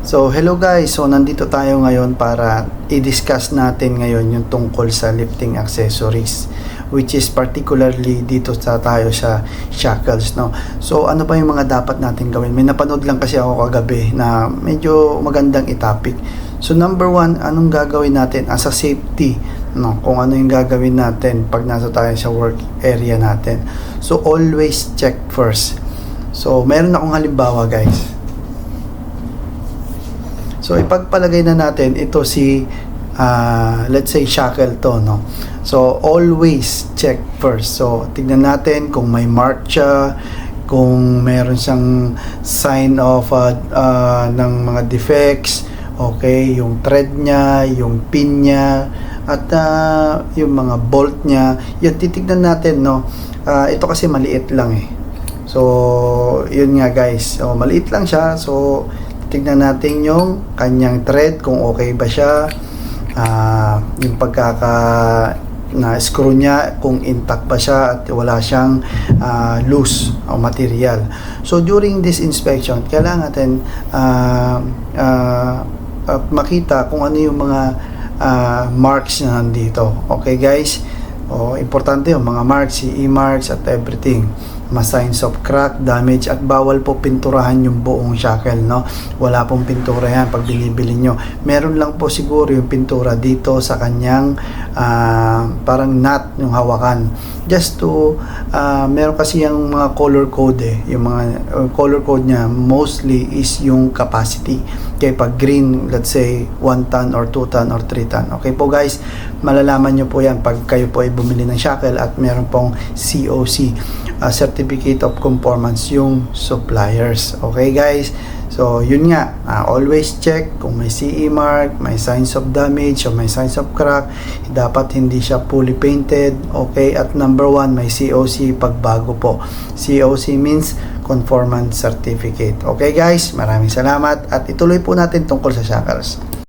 So hello guys, so nandito tayo ngayon para i-discuss natin ngayon yung tungkol sa lifting accessories, which is particularly dito tayo sa shackles, no? So ano pa yung mga dapat natin gawin? May napanood lang kasi ako kagabi na medyo magandang i-topic. So number one, anong gagawin natin as a safety, no? Kung ano yung gagawin natin pag nasa tayo sa work area natin. So always check first. So meron akong halimbawa guys. So ipagpalagay na natin ito si let's say shackle to, no? So always check first. So tignan natin kung may mark siya, kung meron siyang sign of ng mga defects, okay, yung thread niya, yung pin niya, at yung mga bolt niya. Yun titignan natin, no? Ito kasi maliit lang eh. So yun nga guys. So maliit lang siya. So tignan natin yung kanyang thread, kung okay ba siya, yung na screw niya, kung intact ba siya at wala siyang loose o material. So during this inspection, kailangan natin makita kung ano yung mga marks na nandito. Okay guys, importante yung mga marks, CE marks at everything, mga signs of crack, damage, at bawal po pinturahan yung buong shackle, no? Wala pong pintura yan pag binibili nyo. Meron lang po siguro yung pintura dito sa kanyang parang nut, yung hawakan, just to meron kasi yung mga color code eh. Yung mga color code nya mostly is yung capacity. Kaya pag green, let's say 1 ton or 2 ton or 3 ton. Okay po guys, malalaman nyo po yan pag kayo po ay bumili ng shackle at meron pong COC, Certificate of Conformance, yung suppliers. Okay guys, so yun nga, always check kung may CE mark, may signs of damage o may signs of crack. Dapat hindi siya fully painted. Okay, at number 1, may COC pag bago po. COC means Conformance Certificate. Okay guys, maraming salamat at ituloy po natin tungkol sa shackles.